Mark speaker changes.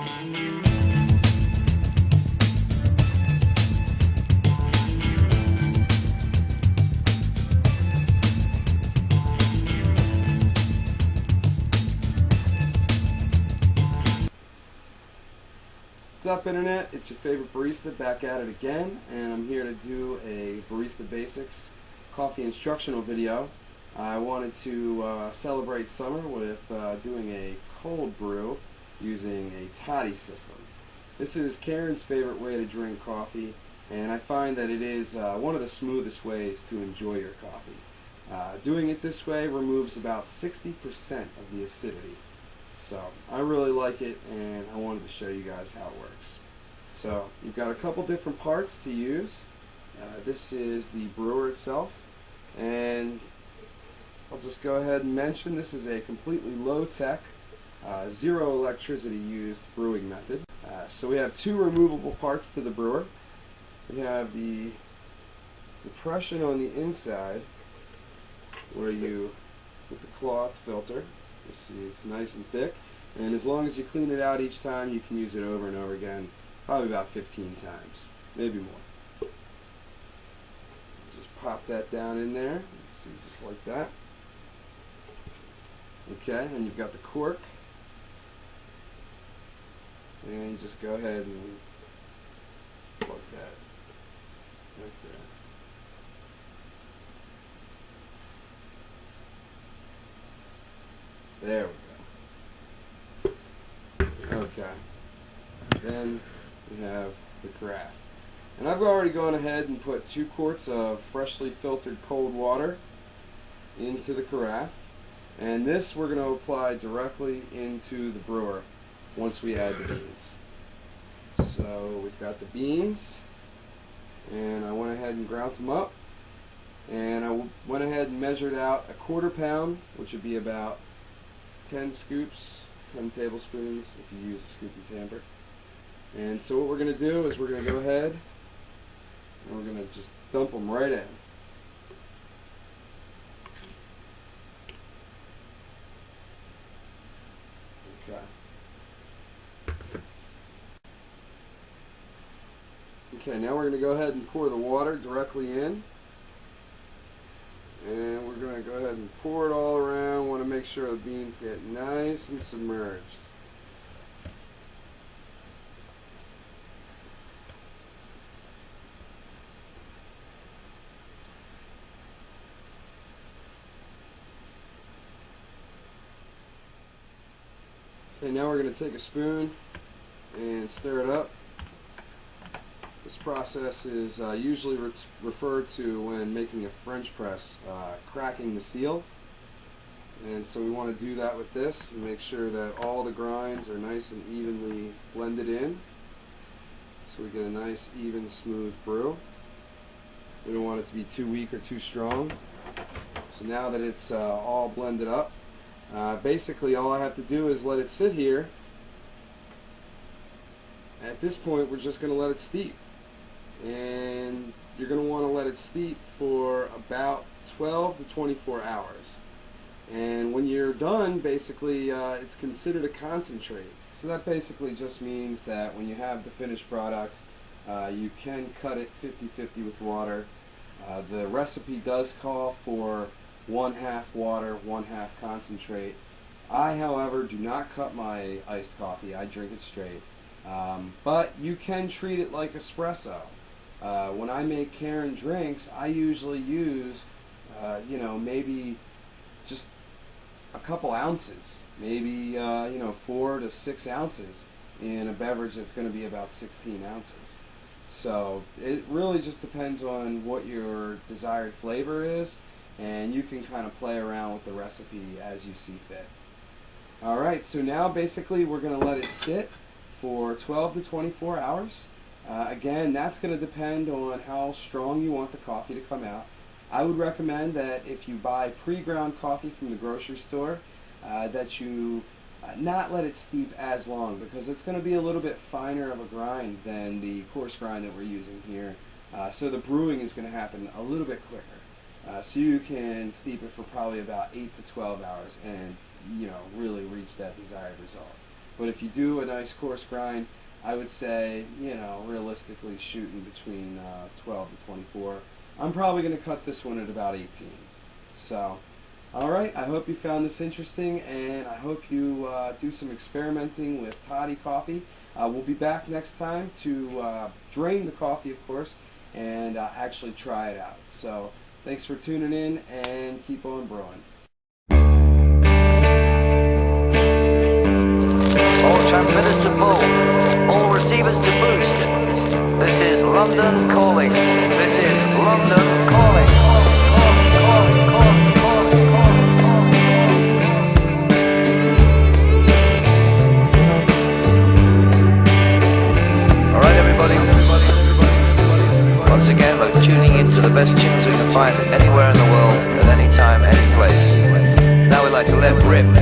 Speaker 1: What's up, Internet? It's your favorite barista back at it again, and I'm here to do a Barista Basics coffee instructional video. I wanted to celebrate summer with doing a cold brew using a toddy system. This is Karen's favorite way to drink coffee, and I find that it is one of the smoothest ways to enjoy your coffee. Doing it this way removes about 60% of the acidity. So I really like it, and I wanted to show you guys how it works. So you've got a couple different parts to use. This is the brewer itself, and I'll just go ahead and mention this is a completely low-tech, zero electricity used brewing method. So we have two removable parts to the brewer. We have the depression on the inside where you put the cloth filter. You see it's nice and thick, and as long as you clean it out each time, you can use it over and over again, probably about 15 times, maybe more. Just pop that down in there, see, just like that. Okay, and you've got the cork, and you just go ahead and plug that right there. There we go. Okay. Then we have the carafe. And I've already gone ahead and put 2 quarts of freshly filtered cold water into the carafe. And this we're going to apply directly into the brewer once we add the beans. So we've got the beans, and I went ahead and ground them up. And I went ahead and measured out a 1/4 pound, which would be about 10 scoops, 10 tablespoons if you use a scoop and tamper. And so what we're going to do is we're going to go ahead and we're going to just dump them right in. Okay, now we're going to go ahead and pour the water directly in. And we're going to go ahead and pour it all around. Want to make sure the beans get nice and submerged. Okay, now we're going to take a spoon and stir it up. This process is usually referred to when making a French press, cracking the seal. And so we want to do that with this and make sure that all the grinds are nice and evenly blended in, so we get a nice, even, smooth brew. We don't want it to be too weak or too strong. So now that it's all blended up, basically all I have to do is let it sit here. At this point, we're just going to let it steep. And you're going to want to let it steep for about 12 to 24 hours. And when you're done, basically, it's considered a concentrate. So that basically just means that when you have the finished product, you can cut it 50-50 with water. The recipe does call for 1/2 water, 1/2 concentrate. I, however, do not cut my iced coffee. I drink it straight. But you can treat it like espresso. When I make Karen drinks, I usually use, maybe just a couple ounces, maybe 4 to 6 ounces in a beverage that's going to be about 16 ounces. So it really just depends on what your desired flavor is, and you can kind of play around with the recipe as you see fit. Alright, so now basically we're going to let it sit for 12 to 24 hours. Again, that's going to depend on how strong you want the coffee to come out. I would recommend that if you buy pre-ground coffee from the grocery store, that you not let it steep as long, because it's going to be a little bit finer of a grind than the coarse grind that we're using here. So the brewing is going to happen a little bit quicker. So you can steep it for probably about 8 to 12 hours and really reach that desired result. But if you do a nice coarse grind, I would say, you know, realistically shooting between 12 to 24. I'm probably going to cut this one at about 18. So, alright, I hope you found this interesting, and I hope you do some experimenting with toddy coffee. We'll be back next time to drain the coffee, of course, and actually try it out. So, thanks for tuning in, and keep on brewing.
Speaker 2: All transmitters to full, all receivers to boost. This is London calling. This is London calling. Alright everybody, once again we're tuning into the best tunes we can find anywhere in the world, at any time, any place. Now we'd like to let rip.